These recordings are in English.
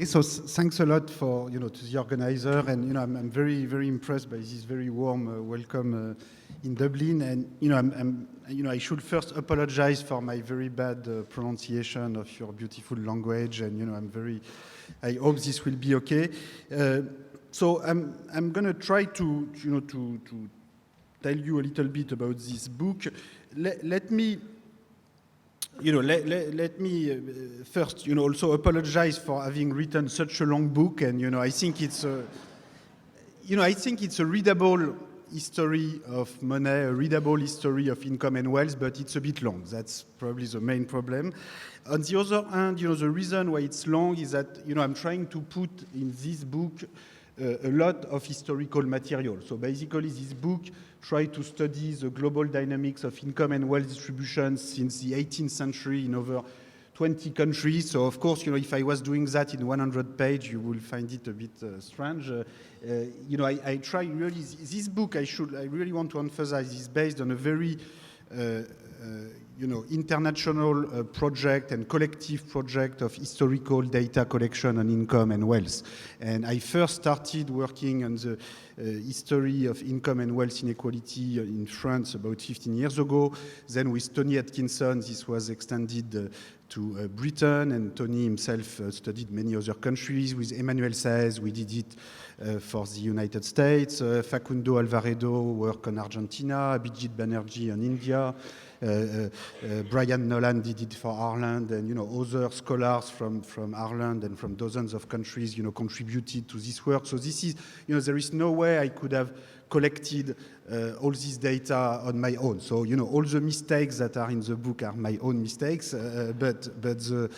So thanks a lot for, to the organizer, and, I'm very, very impressed by this very warm welcome in Dublin. And, I should first apologize for my very bad pronunciation of your beautiful language. And, I hope this will be okay. So I'm going to try to tell you a little bit about this book. Let me first, also apologize for having written such a long book, and I think it's a readable history of money, a readable history of income and wealth, but it's a bit long. That's probably the main problem. On the other hand, the reason why it's long is that I'm trying to put in this book a lot of historical material. So basically, this book tries to study the global dynamics of income and wealth distribution since the 18th century in over 20 countries. So of course, if I was doing that in 100 pages, you will find it a bit strange. I try really, this book, I really want to emphasize, is based on a very international project and collective project of historical data collection on income and wealth. And I first started working on the history of income and wealth inequality in France about 15 years ago. Then with Tony Atkinson, this was extended to Britain, and Tony himself studied many other countries. With Emmanuel Saez, we did it for the United States. Facundo Alvaredo worked on Argentina, Abhijit Banerjee on India. Brian Nolan did it for Ireland, and other scholars from Ireland and from dozens of countries contributed to this work. So this is there is no way I could have collected all this data on my own. So all the mistakes that are in the book are my own mistakes, but the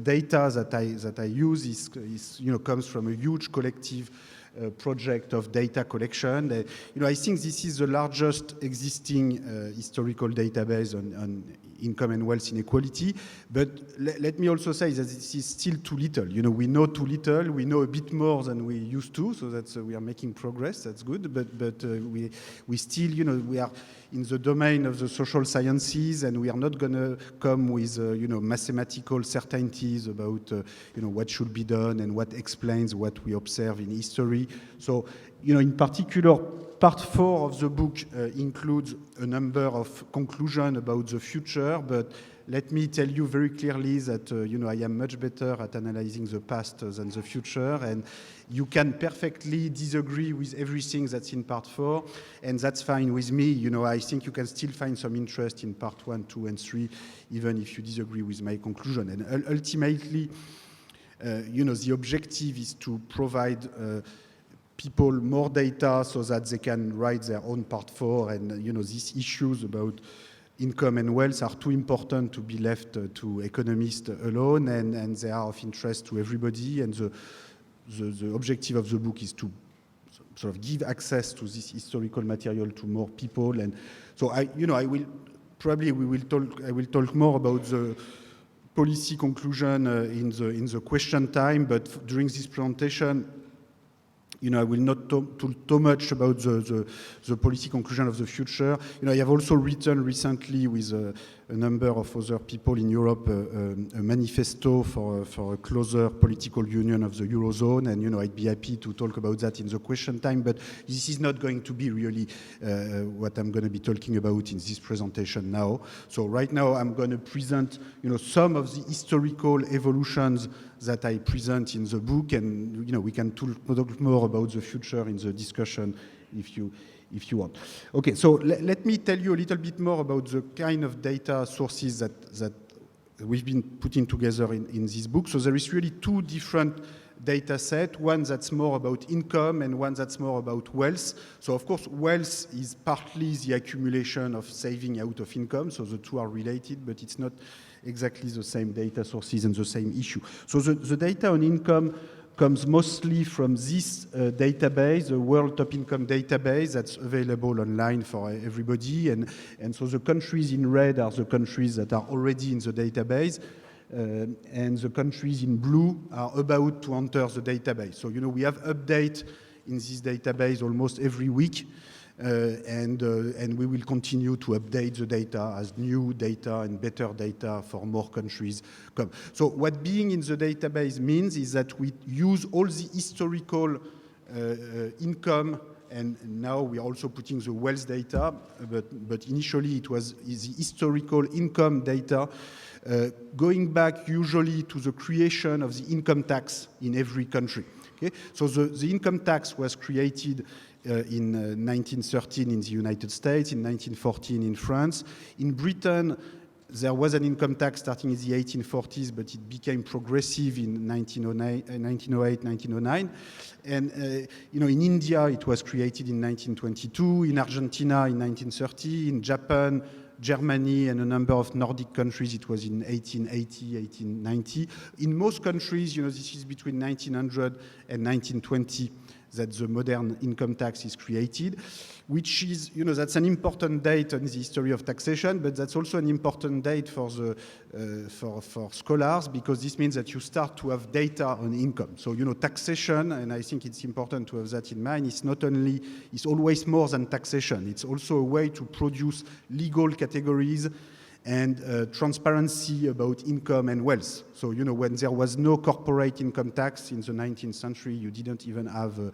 data that I use is comes from a huge collective project of data collection. I think this is the largest existing historical database on income and wealth inequality. But let me also say that this is still too little. We know too little. We know a bit more than we used to. So that's we are making progress. That's good. But we still, we are in the domain of the social sciences, and we are not going to come with mathematical certainties about what should be done and what explains what we observe in history. So in particular, part 4 of the book includes a number of conclusions about the future, but let me tell you very clearly that I am much better at analyzing the past than the future, and you can perfectly disagree with everything that's in part 4, and that's fine with me. I think you can still find some interest in part 1, 2, and 3, even if you disagree with my conclusion. And ultimately, the objective is to provide people more data so that they can write their own part 4, and these issues about income and wealth are too important to be left to economists alone, and they are of interest to everybody. And the objective of the book is to sort of give access to this historical material to more people. And so I will talk more about the policy conclusion in the question time, but during this presentation, I will not talk too much about the policy conclusion of the future. I have also written recently with a number of other people in Europe a manifesto for a closer political union of the Eurozone, and I'd be happy to talk about that in the question time, but this is not going to be really what I'm going to be talking about in this presentation now. So right now I'm going to present some of the historical evolutions that I present in the book, and we can talk more about the future in the discussion if you want. Okay, so let me tell you a little bit more about the kind of data sources that we've been putting together in this book. So there is really two different data sets, one that's more about income and one that's more about wealth. So of course, wealth is partly the accumulation of saving out of income, so the two are related, but it's not exactly the same data sources and the same issue. So the data on income comes mostly from this database, the World Top Income database that's available online for everybody. And so the countries in red are the countries that are already in the database, and the countries in blue are about to enter the database. So, we have update in this database almost every week. and we will continue to update the data as new data and better data for more countries come. So what being in the database means is that we use all the historical income, and now we are also putting the wealth data, but initially it was the historical income data, going back usually to the creation of the income tax in every country. Okay? So the income tax was created in 1913 in the United States, in 1914 in France. In Britain, there was an income tax starting in the 1840s, but it became progressive in 1908, 1909. And in India, it was created in 1922. In Argentina, in 1930. In Japan, Germany, and a number of Nordic countries, it was in 1880, 1890. In most countries, this is between 1900 and 1920 that the modern income tax is created, which is, that's an important date in the history of taxation, but that's also an important date for for scholars, because this means that you start to have data on income. So, taxation, and I think it's important to have that in mind, it's always more than taxation. It's also a way to produce legal categories and transparency about income and wealth. So, when there was no corporate income tax in the 19th century, you didn't even have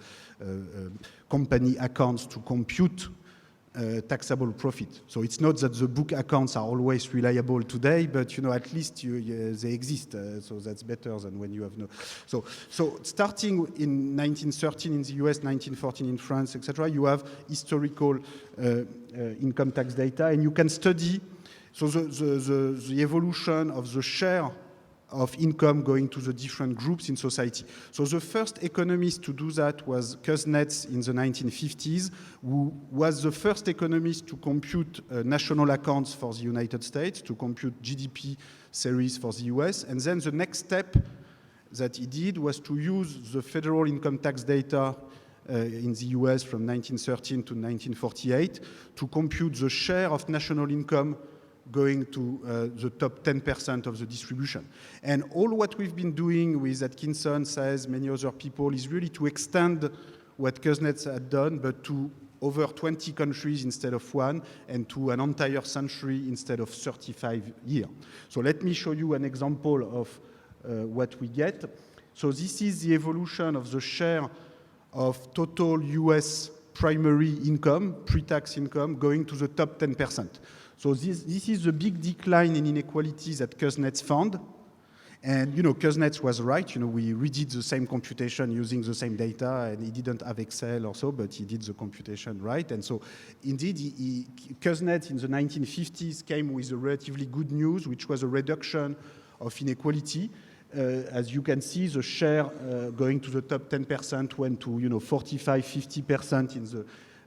company accounts to compute taxable profit. So it's not that the book accounts are always reliable today, but, at least they exist. So that's better than when you have no. So starting in 1913 in the US, 1914 in France, etc., you have historical income tax data, and you can study the evolution of the share of income going to the different groups in society. So the first economist to do that was Kuznets in the 1950s, who was the first economist to compute national accounts for the United States, to compute GDP series for the US. And then the next step that he did was to use the federal income tax data in the US from 1913 to 1948 to compute the share of national income going to the top 10% of the distribution. And all what we've been doing with Atkinson, says many other people, is really to extend what Kuznets had done, but to over 20 countries instead of one, and to an entire century instead of 35 years. So let me show you an example of what we get. So this is the evolution of the share of total US primary income, pre-tax income, going to the top 10%. So this is the big decline in inequalities that Kuznets found. And, Kuznets was right. We redid the same computation using the same data, and he didn't have Excel or so, but he did the computation right. And so, indeed, Kuznets in the 1950s came with a relatively good news, which was a reduction of inequality. As you can see, the share going to the top 10% went to, 45, 50% in the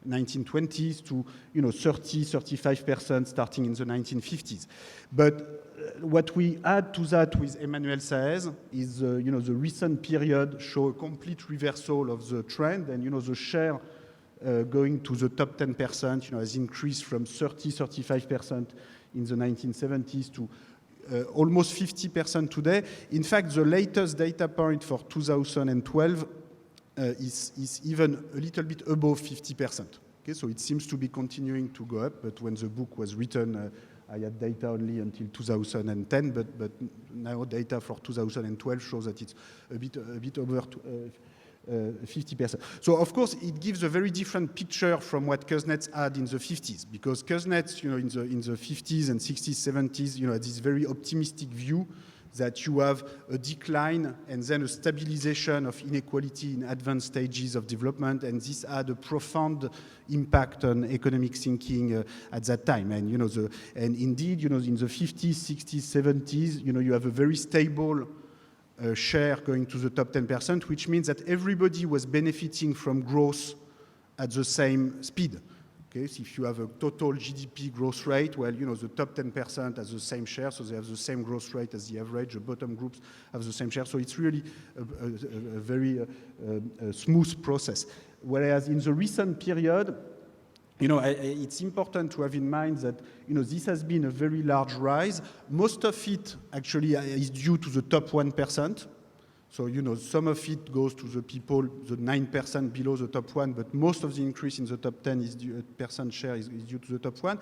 1920s to 30-35% starting in the 1950s. But what we add to that with Emmanuel Saez is the recent period show a complete reversal of the trend, and the share going to the top 10% has increased from 30-35% in the 1970s to almost 50% today. In fact, the latest data point for 2012 is even a little bit above 50%. Okay, so it seems to be continuing to go up, but when the book was written, I had data only until 2010, but now data for 2012 shows that it's a bit over 50%. So of course, it gives a very different picture from what Kuznets had in the 50s, because Kuznets, in the 50s and 60s, 70s, had this very optimistic view that you have a decline and then a stabilization of inequality in advanced stages of development, and this had a profound impact on economic thinking at that time. And and indeed, in the 50s, 60s, 70s, you have a very stable share going to the top 10%, which means that everybody was benefiting from growth at the same speed. Okay, so if you have a total GDP growth rate, well, the top 10% has the same share, so they have the same growth rate as the average. The bottom groups have the same share, so it's really a very smooth process. Whereas in the recent period, it's important to have in mind that, this has been a very large rise. Most of it actually is due to the top 1%. So, some of it goes to the people, the 9% below the top one, but most of the increase in the top 10 is percent share is due to the top one.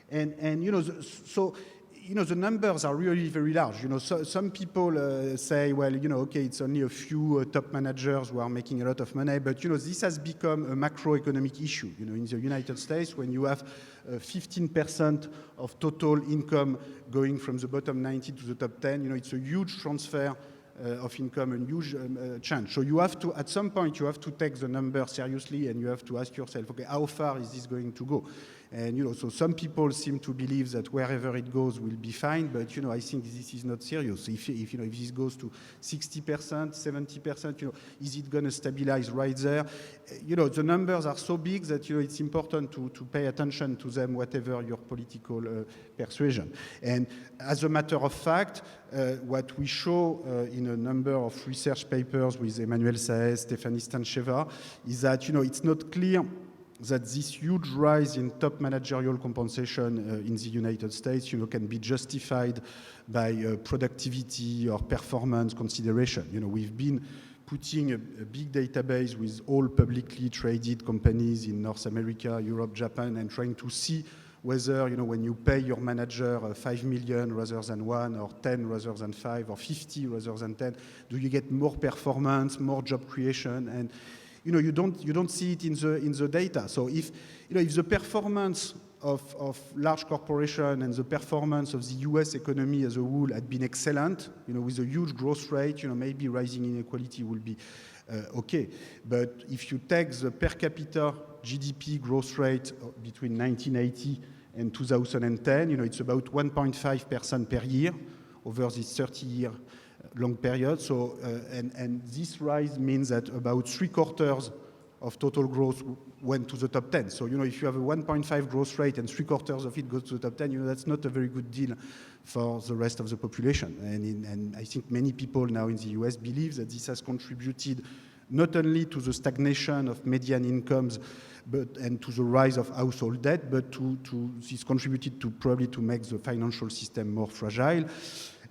And the numbers are really very large. So, some people say, well, okay, it's only a few top managers who are making a lot of money, but, this has become a macroeconomic issue. In the United States, when you have 15% of total income going from the bottom 90 to the top 10, it's a huge transfer of income and huge change. So you have to, at some point, you have to take the number seriously and you have to ask yourself, okay, how far is this going to go? And, so some people seem to believe that wherever it goes will be fine, but, I think this is not serious. If this goes to 60%, 70%, is it going to stabilize right there? The numbers are so big that, it's important to pay attention to them, whatever your political persuasion. And as a matter of fact, what we show in a number of research papers with Emmanuel Saez, Stéphanie Stancheva, is that, it's not clear that this huge rise in top managerial compensation in the United States, can be justified by productivity or performance consideration. We've been putting a big database with all publicly traded companies in North America, Europe, Japan, and trying to see whether, when you pay your manager 5 million rather than 1, or 10 rather than 5, or 50 rather than 10, do you get more performance, more job creation? And you don't see it in the data. So if the performance of large corporation and the performance of the US economy as a whole had been excellent, with a huge growth rate, maybe rising inequality will be okay. But if you take the per capita GDP growth rate between 1980 and 2010, it's about 1.5% per year over this 30-year long period. So, and this rise means that about 3/4 of total growth went to the top 10. So, if you have a 1.5 growth rate and 3/4 of it goes to the top 10, that's not a very good deal for the rest of the population. And I think many people now in the US believe that this has contributed not only to the stagnation of median incomes, and to the rise of household debt, but this contributed to probably to make the financial system more fragile.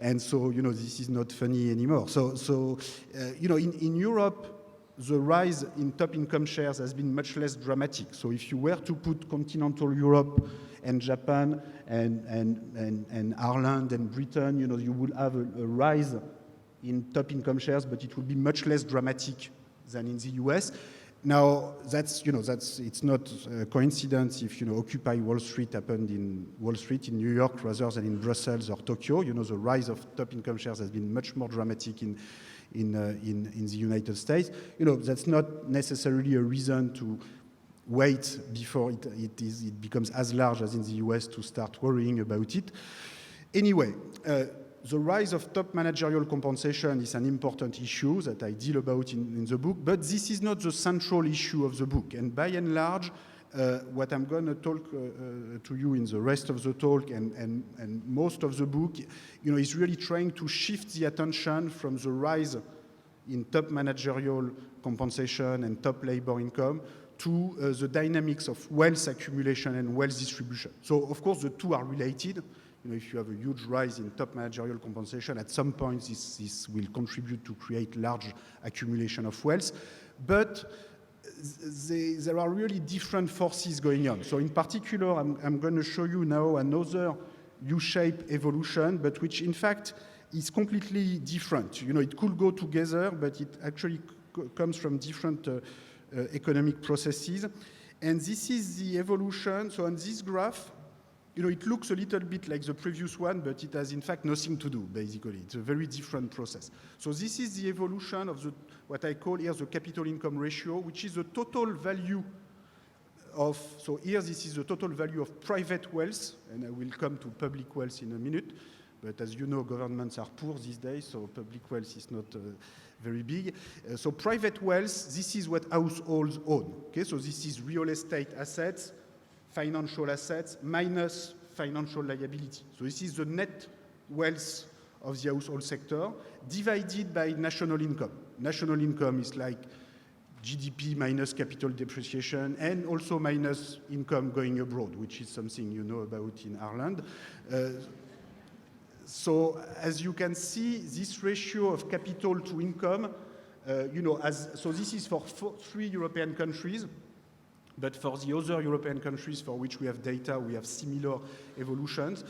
And so, this is not funny anymore. So in Europe, the rise in top income shares has been much less dramatic. So if you were to put continental Europe and Japan and Ireland and Britain, you would have a rise in top income shares, but it would be much less dramatic than in the US. Now, it's not a coincidence if, Occupy Wall Street happened in Wall Street in New York rather than in Brussels or Tokyo. The rise of top income shares has been much more dramatic in the United States. That's not necessarily a reason to wait before it becomes as large as in the US to start worrying about it. Anyway, the rise of top managerial compensation is an important issue that I deal about in the book, but this is not the central issue of the book. And by and large, what I'm going to talk to you in the rest of the talk and most of the book, is really trying to shift the attention from the rise in top managerial compensation and top labor income to the dynamics of wealth accumulation and wealth distribution. So, of course, the two are related. If you have a huge rise in top managerial compensation, at some point this will contribute to create large accumulation of wealth. But there are really different forces going on. So in particular, I'm going to show you now another U-shaped evolution, but which in fact is completely different. It could go together, but it actually comes from different economic processes. And this is the evolution. So on this graph, it looks a little bit like the previous one, but it has in fact nothing to do, basically. It's a very different process. So this is the evolution of what I call here the capital income ratio, which is the total value of, so here this is the total value of private wealth, and I will come to public wealth in a minute. But as you know, governments are poor these days, so public wealth is not very big. So private wealth, this is what households own. Okay, so this is real estate assets, financial assets minus financial liability. So this is the net wealth of the household sector divided by national income. National income is like GDP minus capital depreciation and also minus income going abroad, which is something you know about in Ireland. So as you can see, this ratio of capital to income, so this is for 3 European countries, but for the other European countries for which we have data, we have similar evolutions.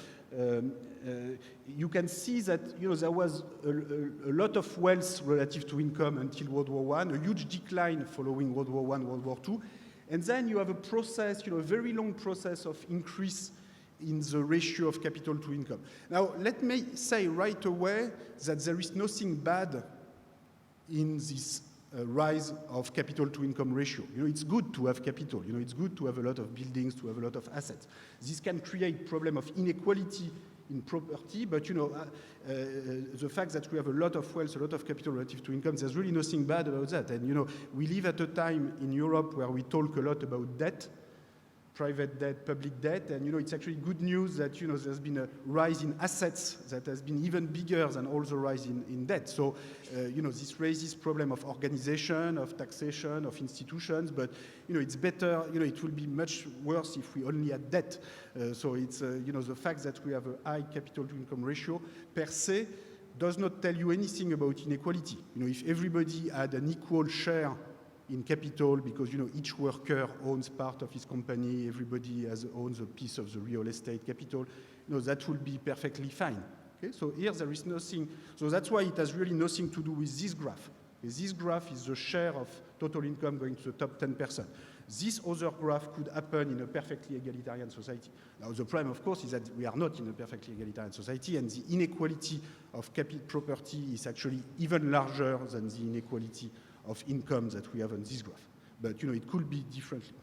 You can see that there was a lot of wealth relative to income until World War I, a huge decline following World War I, World War II, and then you have a process, a very long process of increase in the ratio of capital to income. Now, let me say right away that there is nothing bad in this rise of capital to income ratio. It's good to have capital. It's good to have a lot of buildings, to have a lot of assets. This can create problem of inequality in property, but the fact that we have a lot of wealth, a lot of capital relative to income, there's really nothing bad about that. And we live at a time in Europe where we talk a lot about debt, private debt, public debt, and it's actually good news that there's been a rise in assets that has been even bigger than all the rise in debt. So this raises problem of organization, of taxation, of institutions, but it's better. It will be much worse if we only had debt. So it's the fact that we have a high capital to income ratio per se does not tell you anything about inequality. If everybody had an equal share in capital, because each worker owns part of his company, everybody owns a piece of the real estate capital, that will be perfectly fine. Okay, so here there is nothing. So that's why it has really nothing to do with this graph. This graph is the share of total income going to the top 10%. This other graph could happen in a perfectly egalitarian society. Now, the problem, of course, is that we are not in a perfectly egalitarian society, and the inequality of capital property is actually even larger than the inequality of income that we have on this graph. But, it could be differently.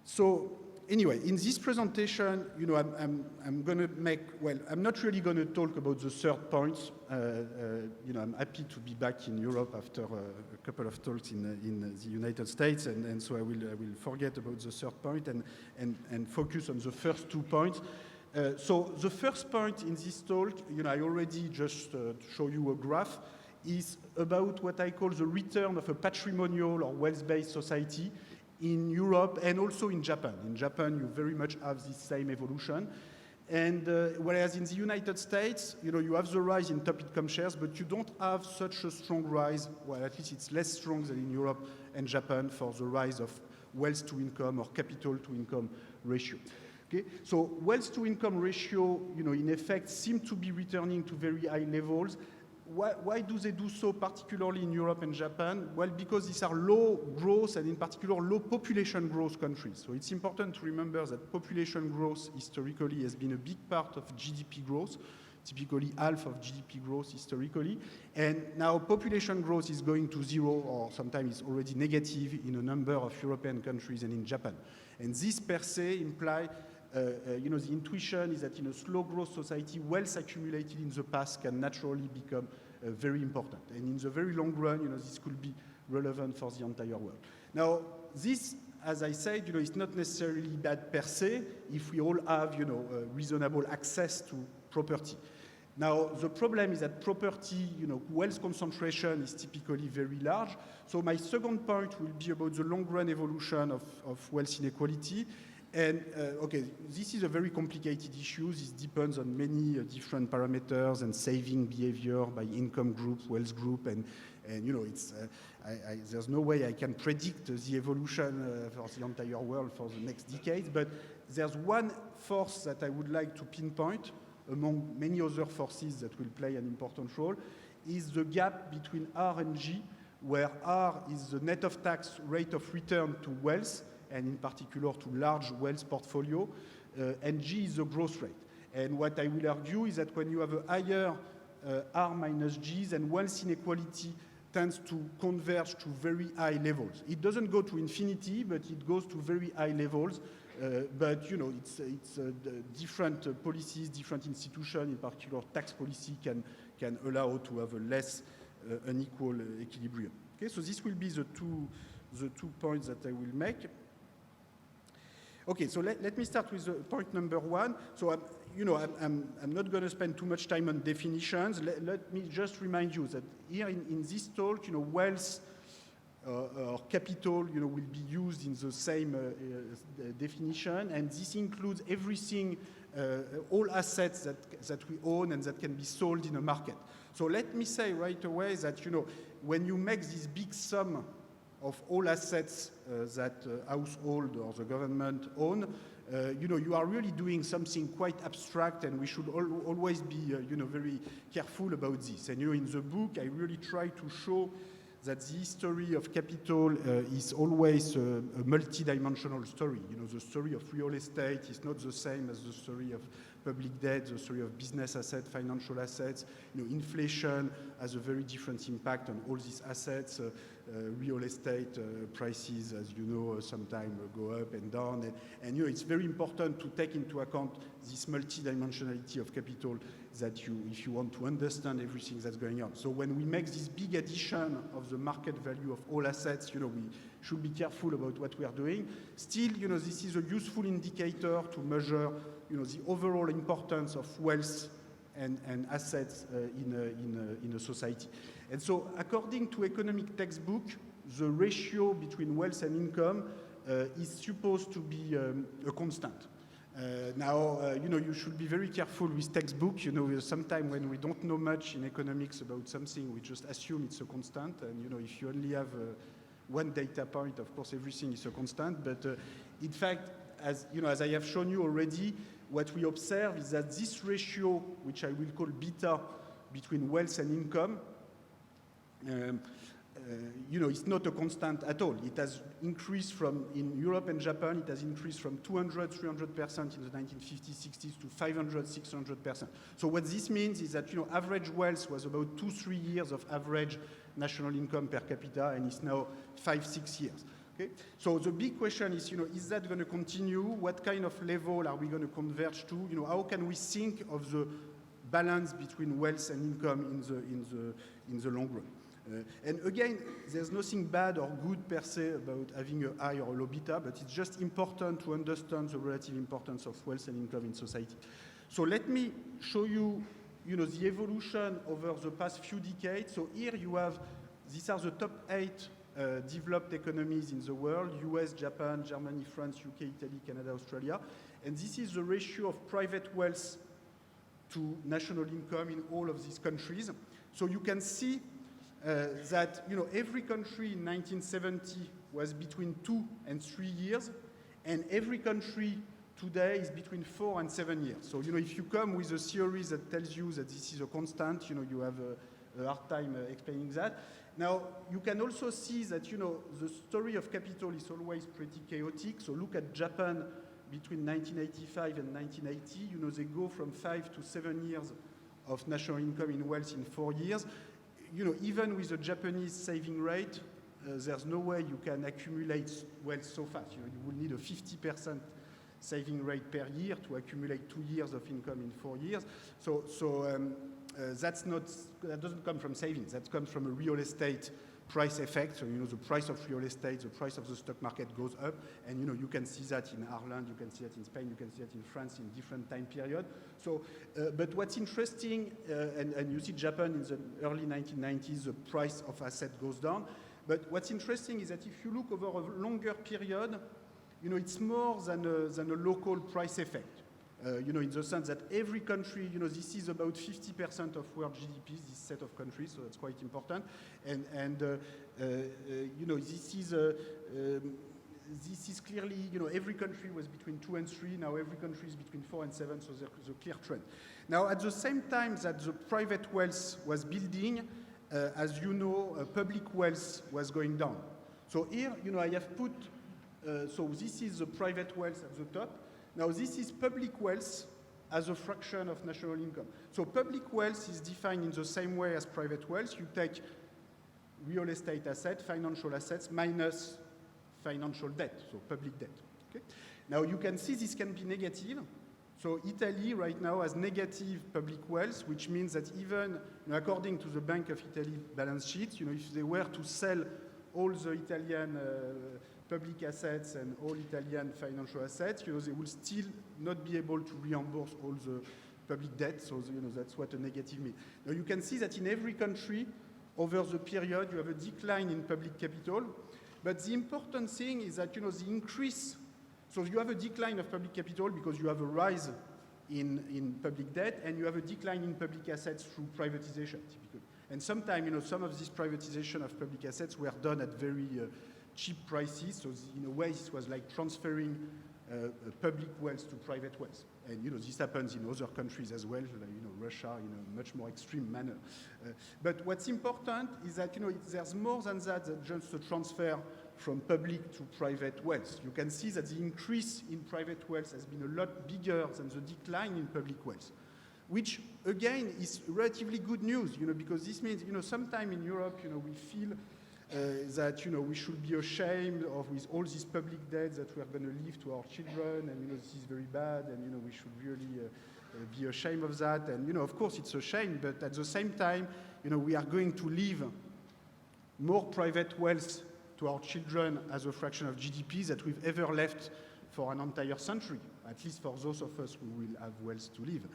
So, anyway, in this presentation, I'm going to make, I'm not really going to talk about the third point. I'm happy to be back in Europe after a couple of talks in the United States, and so I will forget about the third point and focus on the first 2 points. So the first point in this talk, I already just show you a graph, is about what I call the return of a patrimonial or wealth-based society in Europe and also in Japan. In Japan, you very much have this same evolution. And whereas in the United States, you have the rise in top income shares, but you don't have such a strong rise, well, at least it's less strong than in Europe and Japan for the rise of wealth to income or capital to income ratio. Okay? So wealth to income ratio, in effect, seem to be returning to very high levels. Why do they do so, particularly in Europe and Japan? Well, because these are low growth and in particular low population growth countries. So it's important to remember that population growth historically has been a big part of GDP growth, typically half of GDP growth historically. And now population growth is going to zero, or sometimes it's already negative in a number of European countries and in Japan. And this per se implies the intuition is that in a slow growth society, wealth accumulated in the past can naturally become very important. And in the very long run, this could be relevant for the entire world. Now, this, as I said, is not necessarily bad per se if we all have, reasonable access to property. Now, the problem is that property, wealth concentration is typically very large. So my second point will be about the long-run evolution of wealth inequality. And, this is a very complicated issue. This depends on many different parameters and saving behavior by income group, wealth group, and there's no way I can predict the evolution for the entire world for the next decade, but there's one force that I would like to pinpoint among many other forces that will play an important role, is the gap between R and G, where R is the net of tax rate of return to wealth, and in particular to large wealth portfolio, and G is the growth rate. And what I will argue is that when you have a higher R minus G, then wealth inequality tends to converge to very high levels. It doesn't go to infinity, but it goes to very high levels. But it's different policies, different institutions, in particular tax policy, can allow to have a less unequal equilibrium. Okay, so this will be the two points that I will make. Okay, so let me start with point number one. So I'm not going to spend too much time on definitions. Let me just remind you that here in this talk, wealth or capital, will be used in the same definition, and this includes everything all assets that we own and that can be sold in a market. So let me say right away that, when you make this big sum of all assets that household or the government own, you are really doing something quite abstract, and we should always be, very careful about this. And, in the book, I really try to show that the history of capital is always a multi-dimensional story. The story of real estate is not the same as the story of public debt, the story of business assets, financial assets. Inflation has a very different impact on all these assets. Real estate prices, as you know, sometimes go up and down. And it's very important to take into account this multi-dimensionality of capital that if you want to understand everything that's going on. So when we make this big addition of the market value of all assets, we should be careful about what we are doing. Still, this is a useful indicator to measure, the overall importance of wealth and assets in a society. And so, according to economic textbook, the ratio between wealth and income is supposed to be a constant. Now, you should be very careful with textbook. Sometimes when we don't know much in economics about something, we just assume it's a constant. And, if you only have one data point, of course, everything is a constant. But in fact, as I have shown you already, what we observe is that this ratio, which I will call beta, between wealth and income, it's not a constant at all. It has increased in Europe and Japan, it has increased from 200, 300% in the 1950s, 60s to 500, 600%. So what this means is that, average wealth was about 2-3 years of average national income per capita, and it's now 5-6 years. Okay? So the big question is, is that going to continue? What kind of level are we going to converge to? How can we think of the balance between wealth and income in the long run? And again, there's nothing bad or good per se about having a high or a low beta, but it's just important to understand the relative importance of wealth and income in society. So let me show you, the evolution over the past few decades. So here you have, these are the top 8 developed economies in the world: US, Japan, Germany, France, UK, Italy, Canada, Australia. And this is the ratio of private wealth to national income in all of these countries. So you can see that every country in 1970 was between 2 and 3 years, and every country today is between 4 and 7 years. So if you come with a theory that tells you that this is a constant, you have a hard time explaining that. Now you can also see that the story of capital is always pretty chaotic. So look at Japan between 1985 and 1980. They go from 5 to 7 years of national income in wealth in 4 years. Even with the Japanese saving rate, there's no way you can accumulate wealth so fast. You will need a 50% saving rate per year to accumulate 2 years of income in 4 years. So that doesn't come from savings. That comes from a real estate price effect. So the price of real estate, the price of the stock market goes up, and you can see that in Ireland, you can see that in Spain, you can see that in France in different time period. So, but what's interesting, and you see Japan in the early 1990s, the price of asset goes down. But what's interesting is that if you look over a longer period, it's more than a local price effect. In the sense that every country, this is about 50% of world GDP, this set of countries, so that's quite important. And this is clearly, every country was between 2 and 3, now every country is between 4 and 7, so there's a clear trend. Now, at the same time that the private wealth was building, as you know, public wealth was going down. So here, I have put, so this is the private wealth at the top. Now, this is public wealth as a fraction of national income. So public wealth is defined in the same way as private wealth. You take real estate asset, financial assets, minus financial debt, so public debt. Okay? Now, you can see this can be negative. So Italy right now has negative public wealth, which means that even, according to the Bank of Italy balance sheet, if they were to sell all the Italian public assets and all Italian financial assets, they will still not be able to reimburse all the public debt. So, that's what a negative means. Now, you can see that in every country, over the period, you have a decline in public capital. But the important thing is that, the increase, so you have a decline of public capital because you have a rise in public debt, and you have a decline in public assets through privatization, typically. And sometimes, some of this privatization of public assets were done at very cheap prices. So in a way, this was like transferring public wealth to private wealth. And this happens in other countries as well, like Russia in a much more extreme manner. But what's important is that there's more than that just a transfer from public to private wealth. You can see that the increase in private wealth has been a lot bigger than the decline in public wealth, which again is relatively good news, because this means, sometime in Europe, we feel that, we should be ashamed of with all this public debt that we are going to leave to our children, and, this is very bad, and, we should really be ashamed of that. And, of course, it's a shame, but at the same time, we are going to leave more private wealth to our children as a fraction of GDP that we've ever left for an entire century, at least for those of us who will have wealth to live.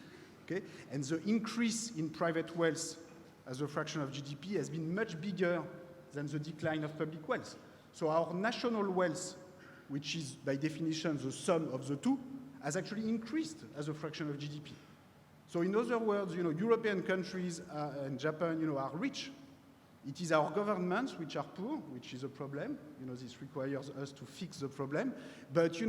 Okay? And the increase in private wealth as a fraction of GDP has been much bigger than the decline of public wealth. So our national wealth, which is by definition the sum of the two, has actually increased as a fraction of GDP. So in other words, European countries and Japan, are rich. It is our governments which are poor, which is a problem. This requires us to fix the problem. But,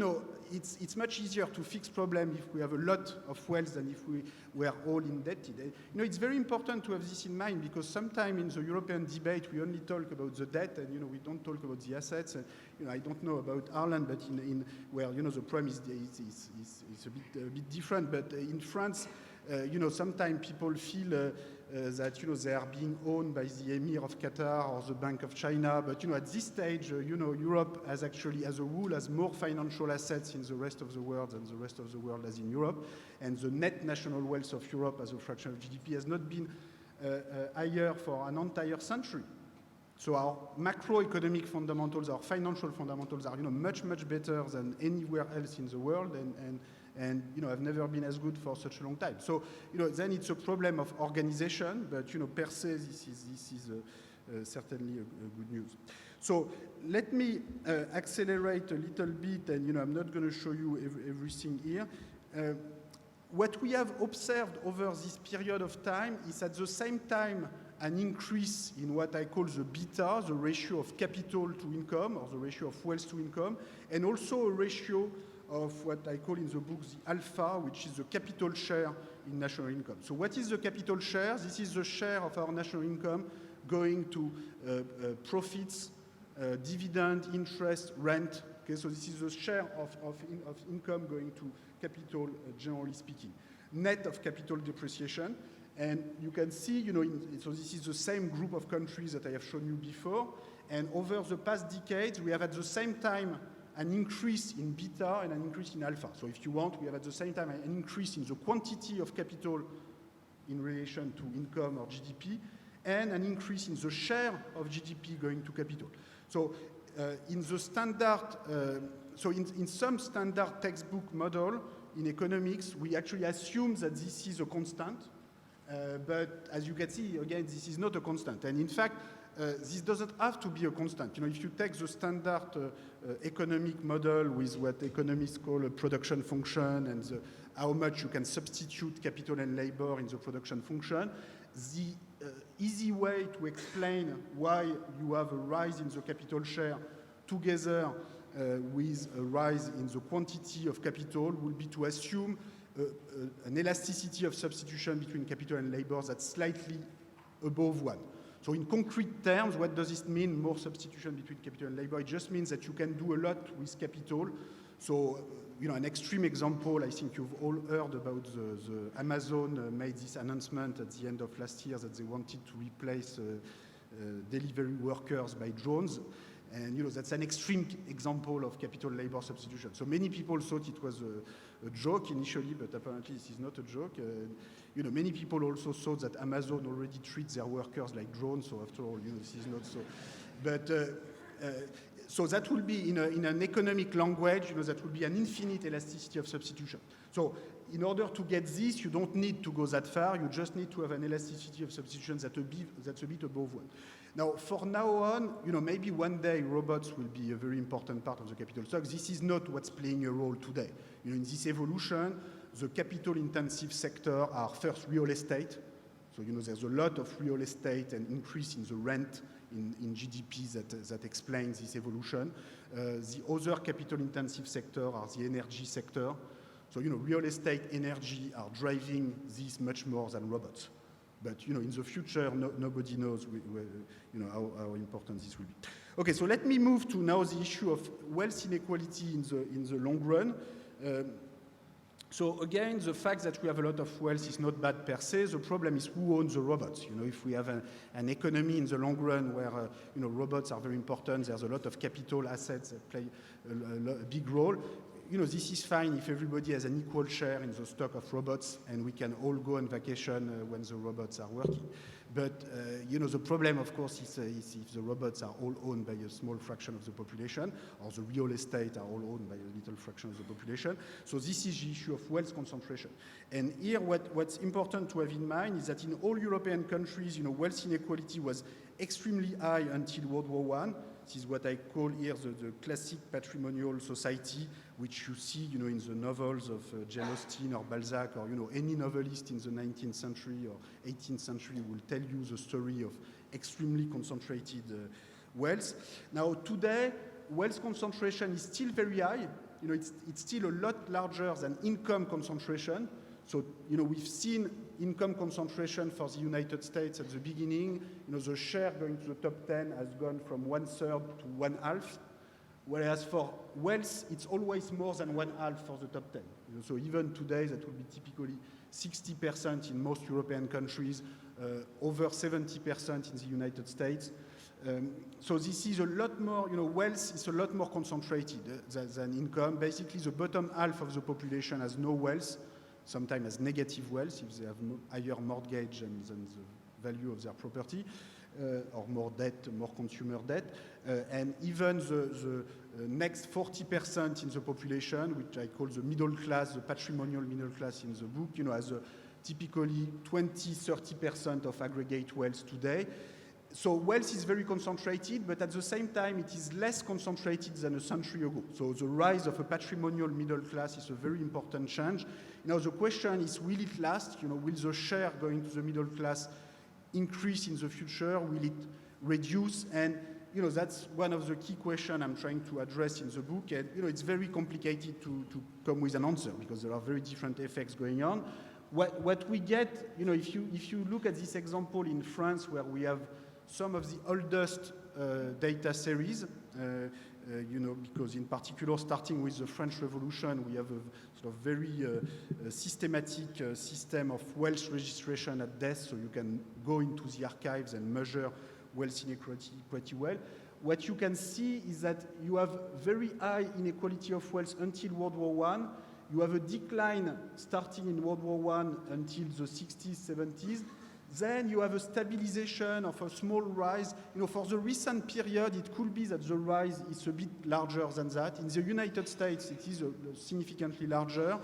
it's much easier to fix problem if we have a lot of wealth than if we were all indebted. It's very important to have this in mind, because sometimes in the European debate, we only talk about the debt and, we don't talk about the assets. And, I don't know about Ireland, but in where, the problem is a bit different. But in France, sometimes people feel that they are being owned by the Emir of Qatar or the Bank of China. But at this stage, Europe has actually, as a rule, has more financial assets in the rest of the world than the rest of the world has in Europe. And the net national wealth of Europe as a fraction of GDP has not been higher for an entire century. So our macroeconomic fundamentals, our financial fundamentals are much better than anywhere else in the world, and have never been as good for such a long time. So then it's a problem of organization, but per se this is certainly a good news. So let me accelerate a little bit, and I'm not going to show you everything here. What we have observed over this period of time is at the same time an increase in what I call the beta, the ratio of capital to income, or the ratio of wealth to income, and also a ratio of what I call in the book the alpha, which is the capital share in national income. So what is the capital share? This is the share of our national income going to profits, dividend, interest, rent. Okay, so this is the share of income going to capital, generally speaking. Net of capital depreciation. And you can see, so this is the same group of countries that I have shown you before. And over the past decades, we have at the same time an increase in beta and an increase in alpha. So if you want, we have at the same time an increase in the quantity of capital in relation to income or GDP, and an increase in the share of GDP going to capital. So in the standard, in some standard textbook model in economics, we actually assume that this is a constant. But as you can see, again, this is not a constant. And in fact, this doesn't have to be a constant. If you take the standard economic model with what economists call a production function and how much you can substitute capital and labor in the production function, the easy way to explain why you have a rise in the capital share together with a rise in the quantity of capital would be to assume an elasticity of substitution between capital and labor that's slightly above 1. So in concrete terms, what does this mean, more substitution between capital and labor? It just means that you can do a lot with capital. So, an extreme example, I think you've all heard about the Amazon made this announcement at the end of last year that they wanted to replace delivery workers by drones. And that's an extreme example of capital-labor substitution. So many people thought it was a joke initially, but apparently this is not a joke. Many people also thought that Amazon already treats their workers like drones. So after all, this is not so. But so that will be in an economic language. That will be an infinite elasticity of substitution. So in order to get this, you don't need to go that far. You just need to have an elasticity of substitution that's a bit above 1. Now, for now on, maybe one day robots will be a very important part of the capital stock. This is not what's playing a role today. In this evolution, the capital-intensive sector are first real estate. So, there's a lot of real estate and increase in the rent in GDP that explains this evolution. The other capital-intensive sector are the energy sector. So, real estate, energy are driving this much more than robots. But, in the future, nobody knows how important this will be. Okay, so let me move to now the issue of wealth inequality in the long run. So again, the fact that we have a lot of wealth is not bad per se. The problem is who owns the robots. If we have an economy in the long run where robots are very important, there's a lot of capital assets that play a big role. This is fine if everybody has an equal share in the stock of robots and we can all go on vacation when the robots are working. But, the problem, of course, is if the robots are all owned by a small fraction of the population, or the real estate are all owned by a little fraction of the population. So this is the issue of wealth concentration. And here, what's important to have in mind is that in all European countries, wealth inequality was extremely high until World War I. This is what I call here the classic patrimonial society, which you see, in the novels of Jane Austen or Balzac, or, any novelist in the 19th century or 18th century will tell you the story of extremely concentrated wealth. Now, today, wealth concentration is still very high. It's still a lot larger than income concentration. So, we've seen income concentration for the United States at the beginning. The share going to the top 10 has gone from 1/3 to 1/2. Whereas for wealth, it's always more than 1/2 for the top 10. So even today, that would be typically 60% in most European countries, over 70% in the United States. So this is a lot more, wealth is a lot more concentrated than income. Basically, the bottom half of the population has no wealth, sometimes has negative wealth if they have higher mortgage than the value of their property, or more debt, more consumer debt. And even the next 40% in the population, which I call the middle class, the patrimonial middle class in the book, has typically 20-30% of aggregate wealth today. So wealth is very concentrated, but at the same time, it is less concentrated than a century ago. So the rise of a patrimonial middle class is a very important change. Now the question is, will it last? Will the share going to the middle class increase in the future? Will it reduce? And that's one of the key questions I'm trying to address in the book. And it's very complicated to come with an answer because there are very different effects going on. What we get, if you look at this example in France, where we have some of the oldest data series, because in particular, starting with the French Revolution, we have a sort of very systematic system of wealth registration at death, so you can go into the archives and measure wealth inequality pretty well. What you can see is that you have very high inequality of wealth until World War I. You have a decline starting in World War I until the 60s, 70s. Then you have a stabilization of a small rise. For the recent period, it could be that the rise is a bit larger than that. In the United States, it is significantly larger.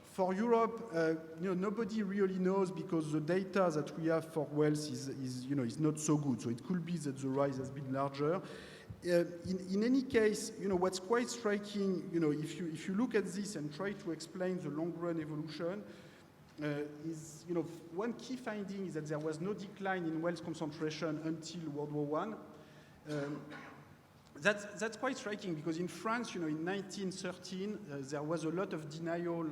For Europe, nobody really knows because the data that we have for wealth is not so good. So it could be that the rise has been larger. In any case, what's quite striking, if you look at this and try to explain the long-run evolution, is, one key finding is that there was no decline in wealth concentration until World War I. That's quite striking because in France, in 1913, there was a lot of denial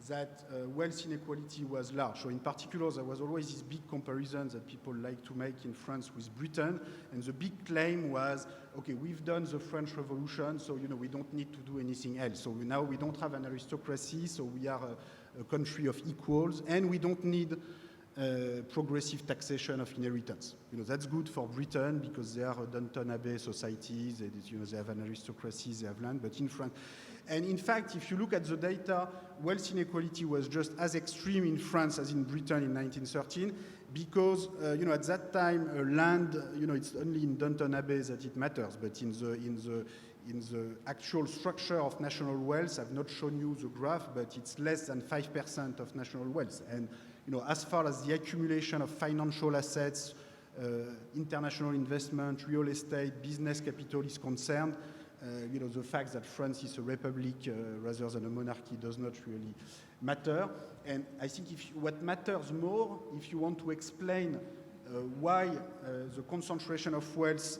that wealth inequality was large. So in particular, there was always this big comparison that people like to make in France with Britain. And the big claim was, okay, we've done the French Revolution, so we don't need to do anything else. So now we don't have an aristocracy, so we are a country of equals, and we don't need progressive taxation of inheritance. That's good for Britain because they are a Downton Abbey societies, they have an aristocracy, they have land, but in France, and in fact, if you look at the data, wealth inequality was just as extreme in France as in Britain in 1913, because at that time, land, it's only in Downton Abbey that it matters, but in the actual structure of national wealth, I've not shown you the graph, but it's less than 5% of national wealth. And as far as the accumulation of financial assets, international investment, real estate, business capital is concerned, the fact that France is a republic rather than a monarchy does not really matter. And I think what matters more, if you want to explain why the concentration of wealth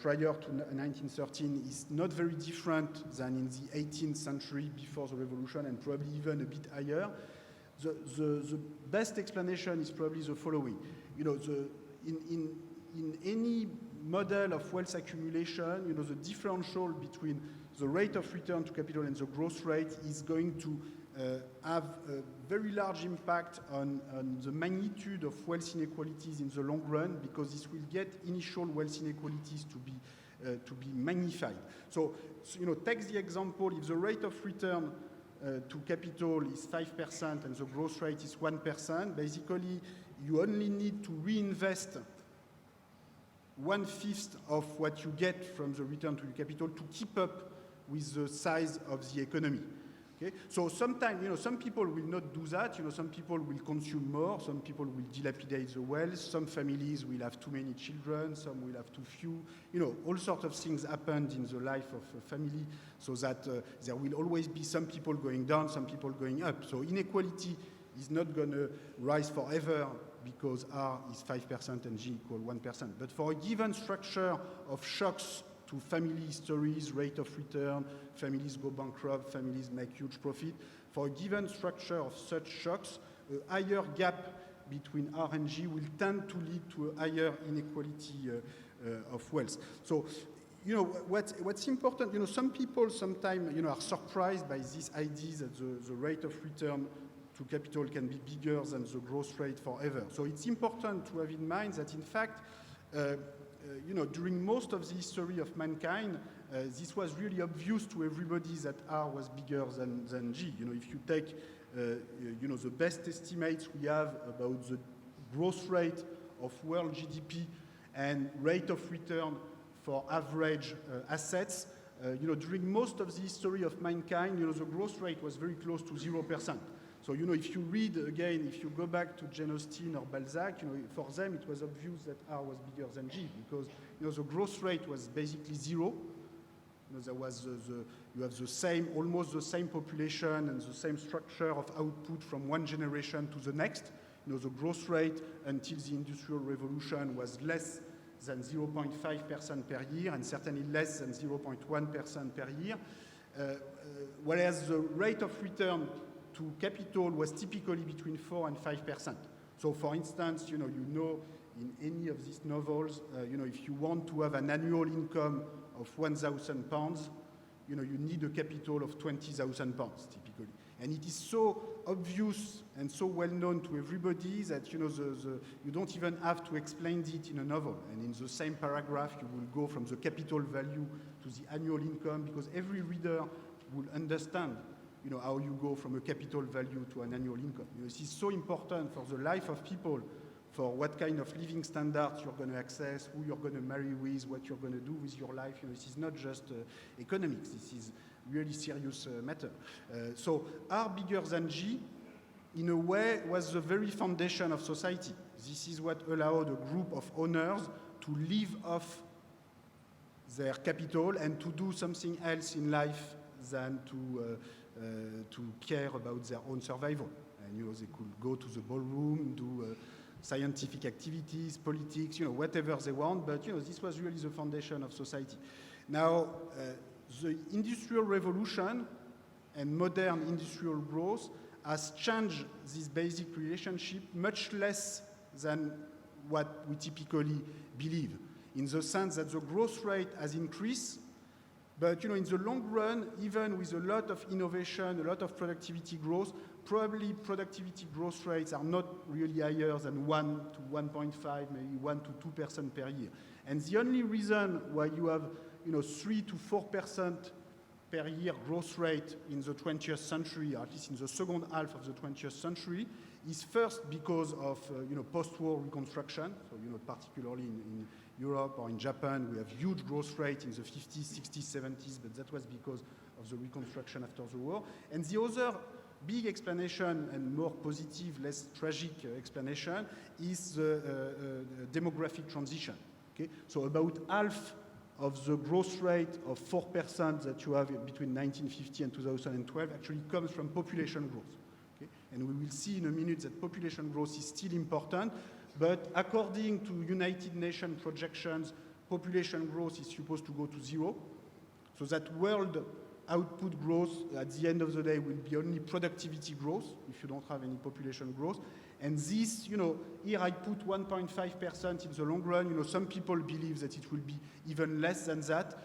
prior to 1913 is not very different than in the 18th century before the revolution, and probably even a bit higher, the best explanation is probably the following. In any model of wealth accumulation, the differential between the rate of return to capital and the growth rate is going to have a very large impact on the magnitude of wealth inequalities in the long run, because this will get initial wealth inequalities to be magnified. So take the example, if the rate of return to capital is 5% and the growth rate is 1%, basically you only need to reinvest 1/5 of what you get from the return to capital to keep up with the size of the economy. Okay? So sometimes, some people will not do that. Some people will consume more. Some people will dilapidate the wealth. Some families will have too many children. Some will have too few. All sorts of things happened in the life of a family, so that there will always be some people going down, some people going up. So inequality is not going to rise forever because R is 5% and G equal 1%. But for a given structure of shocks to family histories, rate of return, families go bankrupt, families make huge profit. For a given structure of such shocks, a higher gap between R and G will tend to lead to a higher inequality of wealth. So, what's important, some people sometimes, are surprised by this idea that the rate of return to capital can be bigger than the growth rate forever. So it's important to have in mind that, in fact, during most of the history of mankind, this was really obvious to everybody that R was bigger than G. If you take, the best estimates we have about the growth rate of world GDP and rate of return for average assets, during most of the history of mankind, the growth rate was very close to 0%. So, if you read, again, if you go back to Jane Austen or Balzac, for them it was obvious that R was bigger than G, because, the growth rate was basically zero. There was you have almost the same population and the same structure of output from one generation to the next. The growth rate until the Industrial Revolution was less than 0.5% per year, and certainly less than 0.1% per year. Whereas the rate of return to capital was typically between 4 and 5%. So, for instance, in any of these novels, if you want to have an annual income of £1,000, you need a capital of £20,000 typically. And it is so obvious and so well known to everybody that you don't even have to explain it in a novel. And in the same paragraph, you will go from the capital value to the annual income, because every reader will understand how you go from a capital value to an annual income. This is so important for the life of people, for what kind of living standards you're going to access, who you're going to marry with, what you're going to do with your life. This is not just economics. This is really serious matter. So R bigger than G, in a way, was the very foundation of society. This is what allowed a group of owners to live off their capital and to do something else in life than to care about their own survival. And they could go to the ballroom, do scientific activities, politics, whatever they want, but this was really the foundation of society. Now, the Industrial Revolution and modern industrial growth has changed this basic relationship much less than what we typically believe, in the sense that the growth rate has increased. But in the long run, even with a lot of innovation, a lot of productivity growth, probably productivity growth rates are not really higher than 1 to 1.5, maybe 1 to 2% per year. And the only reason why you have 3 to 4% per year growth rate in the 20th century, or at least in the second half of the 20th century, is first because of post-war reconstruction. So particularly in Europe or in Japan, we have huge growth rate in the 50s, 60s, 70s, but that was because of the reconstruction after the war. And the other big explanation, and more positive, less tragic explanation, is the demographic transition. Okay? So about half of the growth rate of 4% that you have between 1950 and 2012 actually comes from population growth. And we will see in a minute that population growth is still important, but according to United Nations projections, population growth is supposed to go to 0. So that world output growth at the end of the day will be only productivity growth if you don't have any population growth. And this, here I put 1.5% in the long run. Some people believe that it will be even less than that.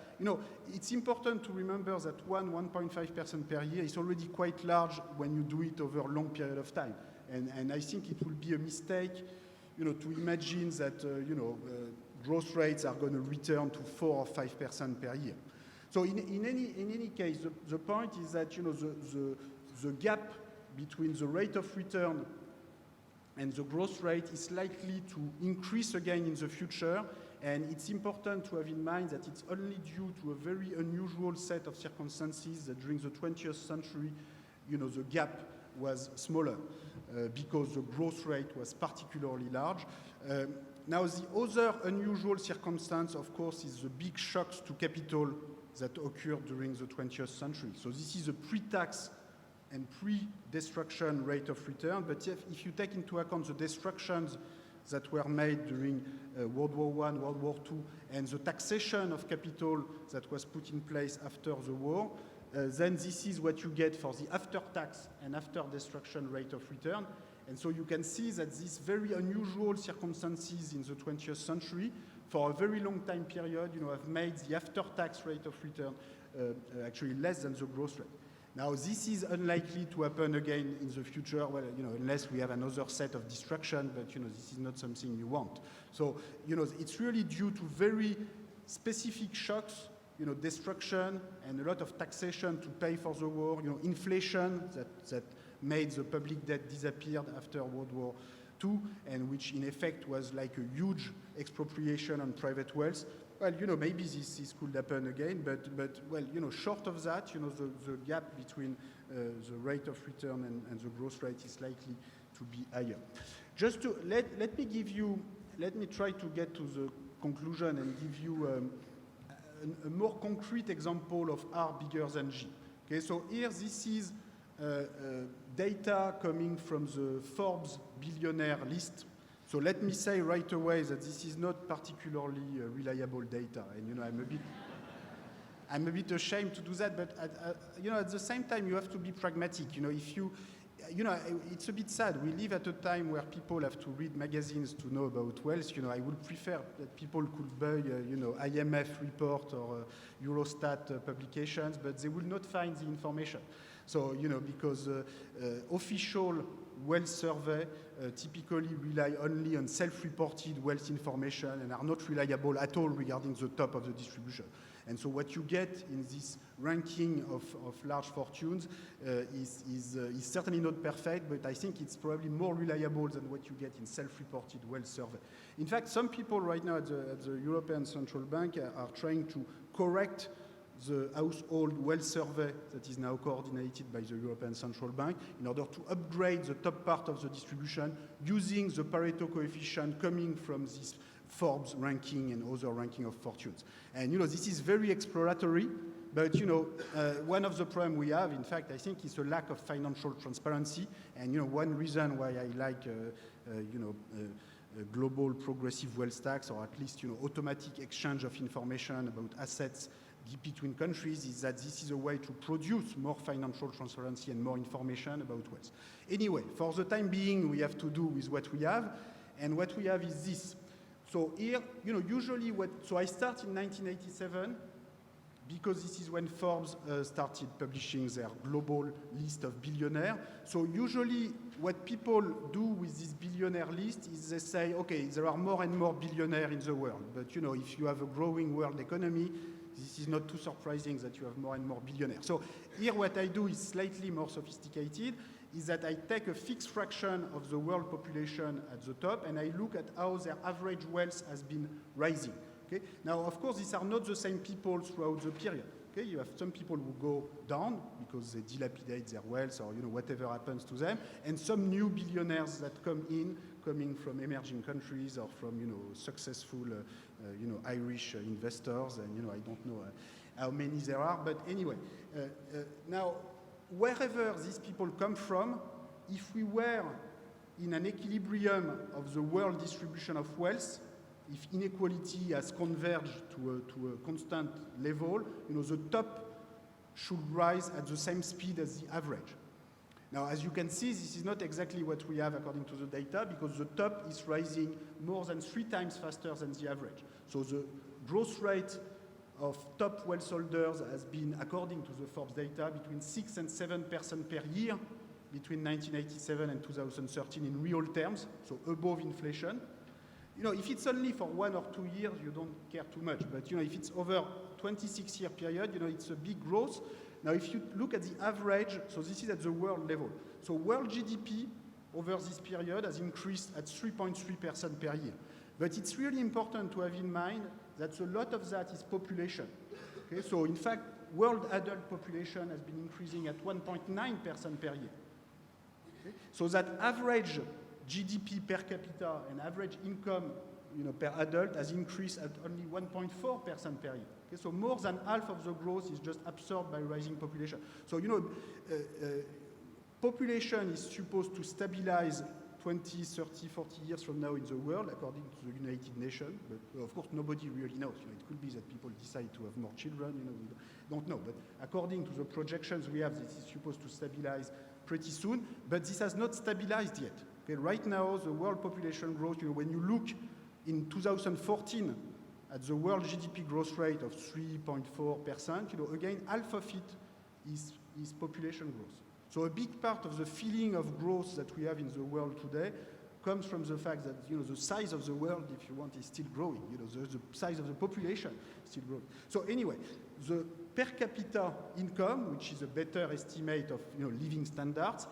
It's important to remember that 1.5% per year is already quite large when you do it over a long period of time. And I think it will be a mistake, to imagine that, growth rates are going to return to 4 or 5% per year. So in any case, the point is that the gap between the rate of return and the growth rate is likely to increase again in the future. And it's important to have in mind that it's only due to a very unusual set of circumstances that during the 20th century, the gap was smaller because the growth rate was particularly large. Now, the other unusual circumstance, of course, is the big shocks to capital that occurred during the 20th century. So this is a pre-tax and pre-destruction rate of return, but if you take into account the destructions that were made during World War I, World War II, and the taxation of capital that was put in place after the war, then this is what you get for the after-tax and after-destruction rate of return. And so you can see that these very unusual circumstances in the 20th century, for a very long time period, have made the after-tax rate of return actually less than the growth rate. Now, this is unlikely to happen again in the future, well, unless we have another set of destruction, but, this is not something you want. So, it's really due to very specific shocks, destruction and a lot of taxation to pay for the war, inflation that made the public debt disappear after World War II, and which in effect was like a huge expropriation on private wealth. Well, maybe this could happen again, but well, short of that, the gap between the rate of return and the growth rate is likely to be higher. Just to let me try to get to the conclusion and give you a more concrete example of R bigger than G. Okay, so here this is data coming from the Forbes billionaire list. So let me say right away that this is not particularly reliable data, and I'm a bit ashamed to do that. But at the same time, you have to be pragmatic. If you, it's a bit sad. We live at a time where people have to read magazines to know about wealth. I would prefer that people could buy, IMF report or Eurostat publications, but they will not find the information. So, because official wealth survey typically rely only on self-reported wealth information and are not reliable at all regarding the top of the distribution. And so what you get in this ranking of large fortunes is certainly not perfect, but I think it's probably more reliable than what you get in self-reported wealth survey. In fact, some people right now at the European Central Bank are trying to correct the household wealth survey that is now coordinated by the European Central Bank in order to upgrade the top part of the distribution using the Pareto coefficient coming from this Forbes ranking and other ranking of fortunes. And, this is very exploratory, but, one of the problems we have, in fact, I think, is a lack of financial transparency. And, one reason why I like, global progressive wealth tax, or at least, automatic exchange of information about assets between countries, is that this is a way to produce more financial transparency and more information about wealth. Anyway, for the time being, we have to do with what we have, and what we have is this. So here, usually so I start in 1987, because this is when Forbes started publishing their global list of billionaires. So usually what people do with this billionaire list is they say, okay, there are more and more billionaires in the world, but if you have a growing world economy, this is not too surprising that you have more and more billionaires. So here what I do is slightly more sophisticated, is that I take a fixed fraction of the world population at the top, and I look at how their average wealth has been rising. Okay? Now, of course, these are not the same people throughout the period. Okay? You have some people who go down because they dilapidate their wealth or whatever happens to them, and some new billionaires that come in, coming from emerging countries or from successful Irish investors, and I don't know how many there are, but anyway, now wherever these people come from, if we were in an equilibrium of the world distribution of wealth, if inequality has converged to a constant level, the top should rise at the same speed as the average. Now, as you can see, this is not exactly what we have according to the data, because the top is rising more than 3 times faster than the average. So the growth rate of top wealth holders has been, according to the Forbes data, between 6 and 7% per year between 1987 and 2013 in real terms, so above inflation. If it's only for 1 or 2 years, you don't care too much. But, if it's over 26-year period, it's a big growth. Now, if you look at the average, so this is at the world level. So world GDP over this period has increased at 3.3% per year. But it's really important to have in mind that a lot of that is population. Okay? So in fact, world adult population has been increasing at 1.9% per year. Okay? So that average GDP per capita and average income per adult has increased at only 1.4% per year. Okay? So more than half of the growth is just absorbed by rising population. So, population is supposed to stabilize 20, 30, 40 years from now in the world, according to the United Nations. But of course, nobody really knows. It could be that people decide to have more children. We don't know. But according to the projections we have, this is supposed to stabilize pretty soon. But this has not stabilized yet. Okay? Right now, the world population growth, when you look in 2014 at the world GDP growth rate of 3.4%, again, half of it is population growth. So a big part of the feeling of growth that we have in the world today comes from the fact that the size of the world, if you want, is still growing. The size of the population is still growing. So anyway, the per capita income, which is a better estimate of living standards,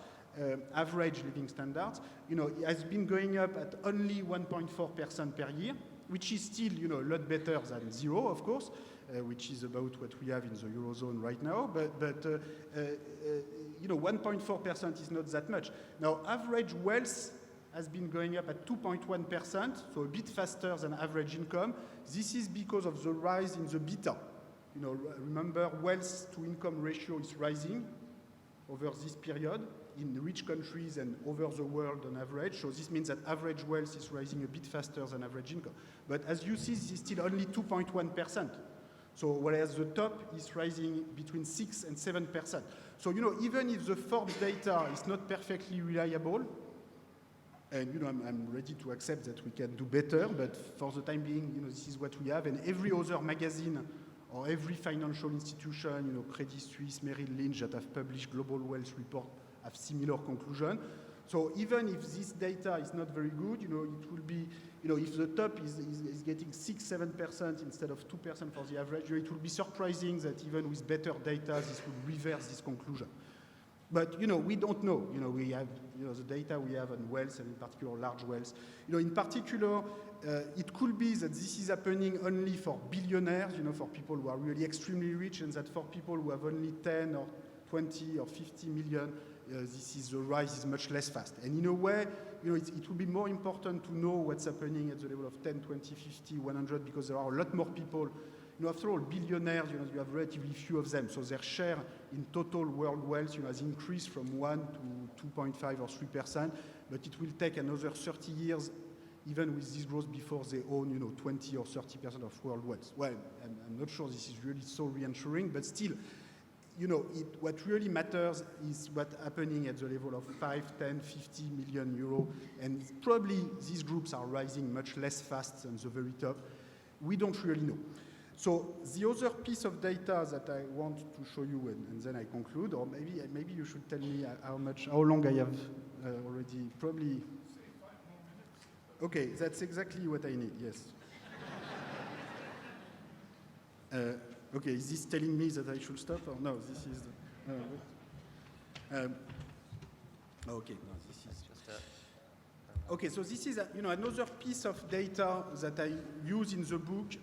average living standards, it has been going up at only 1.4% per year, which is still a lot better than zero, of course, which is about what we have in the Eurozone right now. But 1.4% is not that much. Now, average wealth has been going up at 2.1%, so a bit faster than average income. This is because of the rise in the beta. Remember, wealth to income ratio is rising over this period in rich countries and over the world on average. So this means that average wealth is rising a bit faster than average income. But as you see, this is still only 2.1%. So whereas the top is rising between 6 and 7%. So, even if the Forbes data is not perfectly reliable, and, I'm ready to accept that we can do better, but for the time being, this is what we have. And every other magazine or every financial institution, Credit Suisse, Merrill Lynch, that have published global wealth report have similar conclusion. So even if this data is not very good, it will be, if the top is getting 6, 7% instead of 2% for the average, it will be surprising that even with better data, this will reverse this conclusion. But, we don't know. We have, the data we have on wealth, and in particular large wealth. In particular, it could be that this is happening only for billionaires, for people who are really extremely rich, and that for people who have only 10 or 20 or 50 million, the rise is much less fast. And in a way, it will be more important to know what's happening at the level of 10, 20, 50, 100, because there are a lot more people. After all, billionaires, you have relatively few of them. So their share in total world wealth, has increased from 1 to 2.5 or 3%, but it will take another 30 years, even with this growth, before they own, 20 or 30% of world wealth. Well, I'm not sure this is really so reassuring, but still, what really matters is what's happening at the level of 5, 10, 50 million euro, and probably these groups are rising much less fast than the very top. We don't really know. So the other piece of data that I want to show you, and then I conclude, or maybe you should tell me how long I have already. Probably. 5 more minutes. Okay, that's exactly what I need. Yes. Okay, is this telling me that I should stop, or no? This is. Okay, no, this is just. Okay, so this is another piece of data that I use in the book,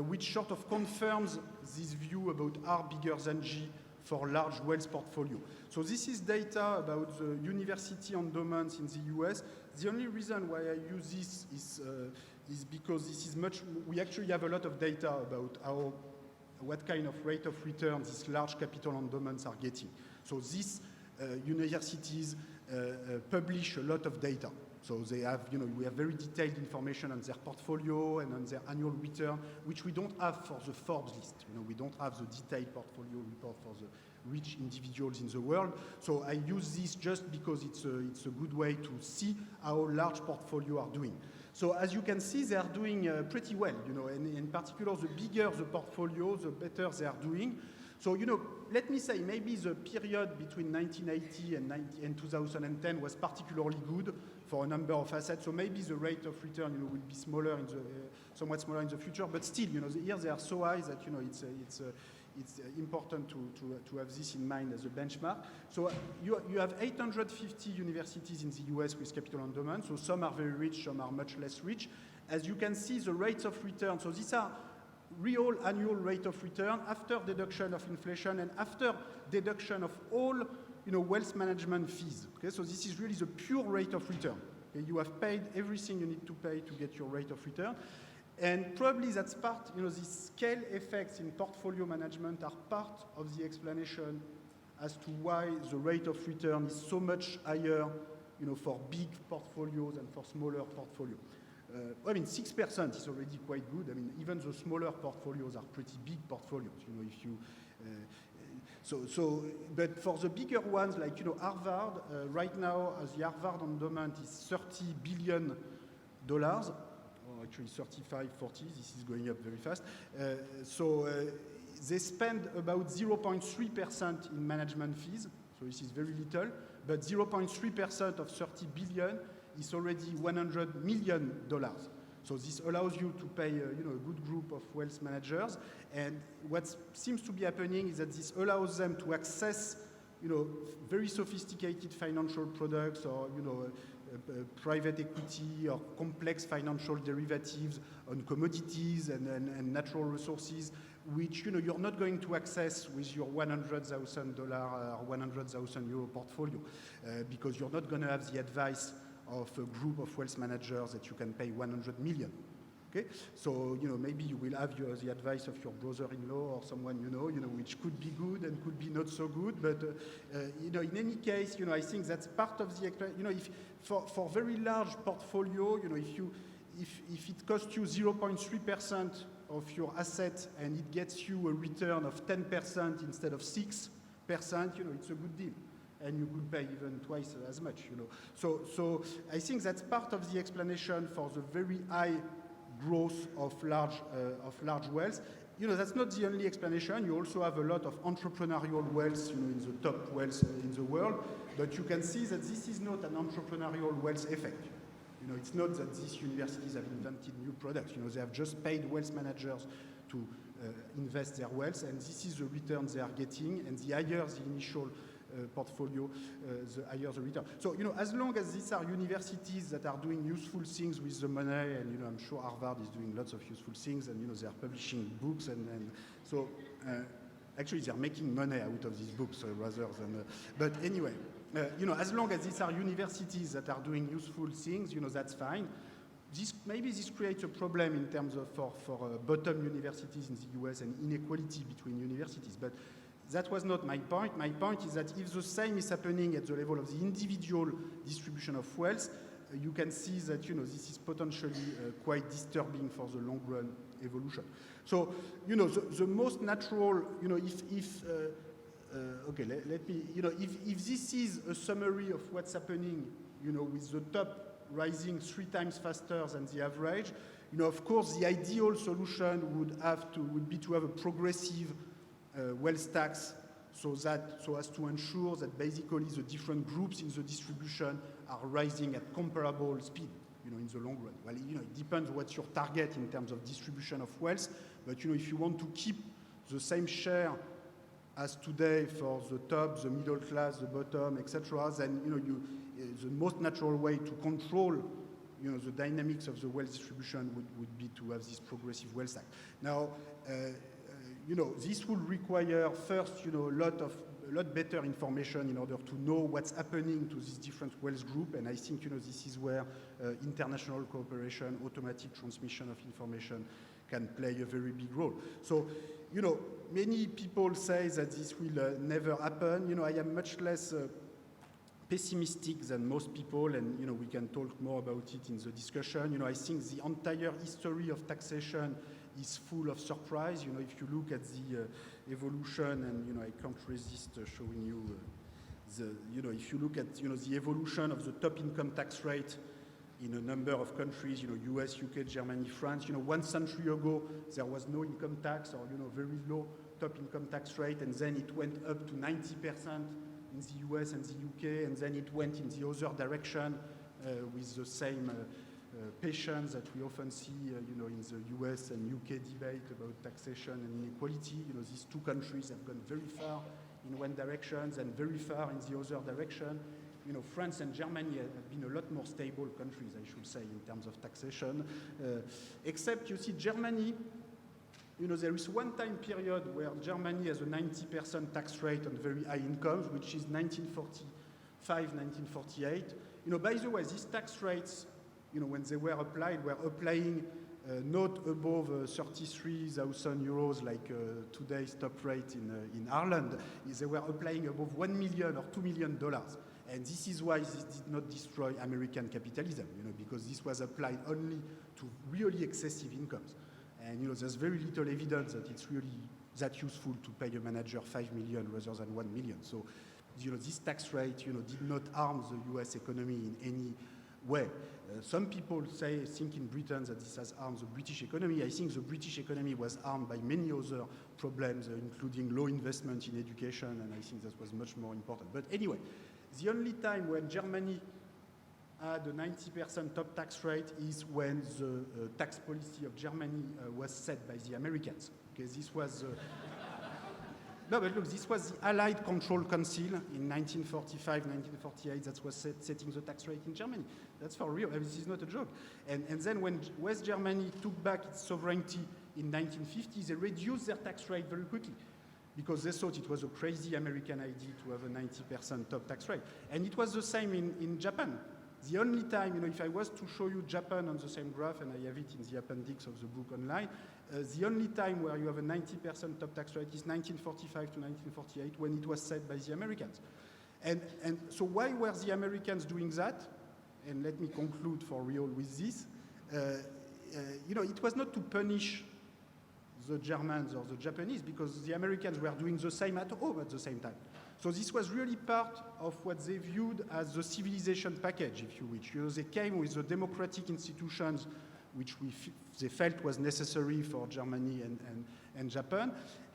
which sort of confirms this view about R bigger than G for large wealth portfolio. So this is data about the university endowments in the US. The only reason why I use this is because this is we actually have a lot of data about what kind of rate of return these large capital endowments are getting. So these universities publish a lot of data. So they have, we have very detailed information on their portfolio and on their annual return, which we don't have for the Forbes list. We don't have the detailed portfolio report for the rich individuals in the world. So I use this just because it's a good way to see how large portfolio are doing. So as you can see, they are doing pretty well, and in particular, the bigger the portfolio, the better they are doing. So, let me say maybe the period between 1980 and 2010 was particularly good for a number of assets. So maybe the rate of return, will be smaller somewhat smaller in the future. But still, here they are so high that it's important to have this in mind as a benchmark. So you have 850 universities in the US with capital endowment. So some are very rich, some are much less rich. As you can see, the rates of return. So these are real annual rate of return after deduction of inflation and after deduction of all wealth management fees. Okay, so this is really the pure rate of return. Okay? You have paid everything you need to pay to get your rate of return. And probably that's part, these scale effects in portfolio management are part of the explanation as to why the rate of return is so much higher, for big portfolios and for smaller portfolios. 6% is already quite good. Even the smaller portfolios are pretty big portfolios. If you, but for the bigger ones, like Harvard, right now the Harvard endowment is $30 billion. Actually 35, 40. This is going up very fast. They spend about 0.3% in management fees. So this is very little, but 0.3% of 30 billion is already $100 million. So this allows you to pay a good group of wealth managers. And what seems to be happening is that this allows them to access very sophisticated financial products or private equity or complex financial derivatives on commodities and natural resources, which you're not going to access with your $100,000 or 100,000 euro portfolio, because you're not going to have the advice of a group of wealth managers that you can pay 100 million. Okay, so maybe you will have the advice of your brother-in-law or someone which could be good and could be not so good. But in any case, I think that's part of the if for very large portfolio, if it costs you 0.3% of your asset and it gets you a return of 10% instead of 6%, it's a good deal. And you could pay even twice as much, So I think that's part of the explanation for the very high growth of large wealth. That's not the only explanation. You also have a lot of entrepreneurial wealth, in the top wealth in the world. But you can see that this is not an entrepreneurial wealth effect. It's not that these universities have invented new products. They have just paid wealth managers to invest their wealth, and this is the return they are getting. And the higher the initial portfolio, the higher the return. So, as long as these are universities that are doing useful things with the money, and, I'm sure Harvard is doing lots of useful things, and, they are publishing books, and so actually they're making money out of these books rather than, but anyway, as long as these are universities that are doing useful things, that's fine. Maybe this creates a problem in terms of for bottom universities in the US and inequality between universities, but that was not my point. My point is that if the same is happening at the level of the individual distribution of wealth, you can see that this is potentially quite disturbing for the long run evolution. So the most natural, okay, let me, if this is a summary of what's happening, with the top rising 3 times faster than the average, of course the ideal solution would be to have a progressive wealth tax, so as to ensure that basically the different groups in the distribution are rising at comparable speed, in the long run. Well, it depends what's your target in terms of distribution of wealth, but if you want to keep the same share as today for the top, the middle class, the bottom, etc., then the most natural way to control the dynamics of the wealth distribution would be to have this progressive wealth tax. Now, this will require first, a lot better information in order to know what's happening to these different wealth groups. And I think, this is where international cooperation, automatic transmission of information can play a very big role. So, many people say that this will never happen. I am much less pessimistic than most people, and we can talk more about it in the discussion. I think the entire history of taxation is full of surprise. If you look at the evolution, and I can't resist showing you if you look at the evolution of the top income tax rate in a number of countries, US, UK, Germany, France. 1 century ago, there was no income tax, or very low top income tax rate, and then it went up to 90% in the US and the UK, and then it went in the other direction with the same patience that we often see in the US and UK debate about taxation and inequality. These two countries have gone very far in one direction and very far in the other direction. France and Germany have been a lot more stable countries, I should say, in terms of taxation. Except, Germany, there is one time period where Germany has a 90% tax rate on very high incomes, which is 1945, 1948. By the way, these tax rates, when they were applying not above 33,000 euros like today's top rate in Ireland. They were applying above $1 million or $2 million. And this is why this did not destroy American capitalism, because this was applied only to really excessive incomes. And there's very little evidence that it's really that useful to pay a manager $5 million rather than $1 million. So, this tax rate, did not harm the US economy in any way. Some people think in Britain that this has harmed the British economy. I think the British economy was harmed by many other problems, including low investment in education, and I think that was much more important. But anyway, the only time when Germany had a 90% top tax rate is when the tax policy of Germany was set by the Americans. Okay, this was... No, but look, this was the Allied Control Council in 1945, 1948 that was setting the tax rate in Germany. That's for real. This is not a joke. And then when West Germany took back its sovereignty in 1950, they reduced their tax rate very quickly because they thought it was a crazy American idea to have a 90% top tax rate. And it was the same in Japan. The only time, if I was to show you Japan on the same graph, and I have it in the appendix of the book online, the only time where you have a 90% top tax rate is 1945 to 1948, when it was set by the Americans. And so why were the Americans doing that? And let me conclude for real with this. It was not to punish the Germans or the Japanese, because the Americans were doing the same at home at the same time. So this was really part of what they viewed as the civilization package, if you wish. They came with the democratic institutions which they felt was necessary for Germany and Japan.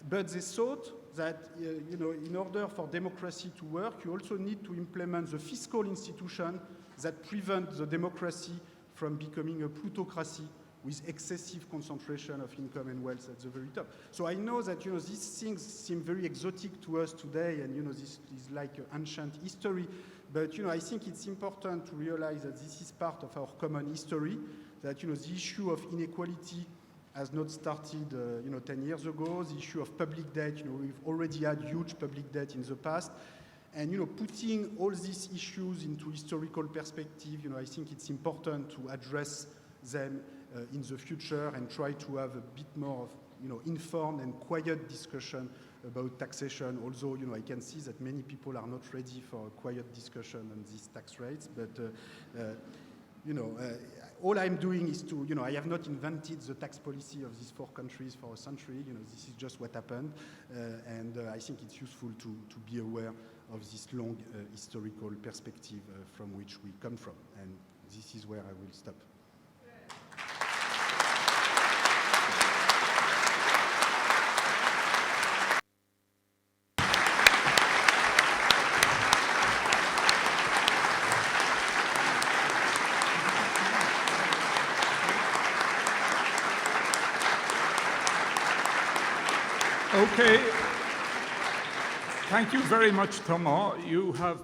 But they thought that, in order for democracy to work, you also need to implement the fiscal institution that prevent the democracy from becoming a plutocracy with excessive concentration of income and wealth at the very top. So I know that, these things seem very exotic to us today, and, this is like ancient history. But, I think it's important to realize that this is part of our common history, that, the issue of inequality has not started, 10 years ago. The issue of public debt, we've already had huge public debt in the past. And, putting all these issues into historical perspective, I think it's important to address them in the future and try to have a bit more of, informed and quiet discussion about taxation. Although, I can see that many people are not ready for a quiet discussion on these tax rates. But, all I'm doing is to, I have not invented the tax policy of these 4 countries for a century. This is just what happened. And I think it's useful to be aware of this long historical perspective from which we come from. And this is where I will stop. Okay. Thank you very much, Thomas. You have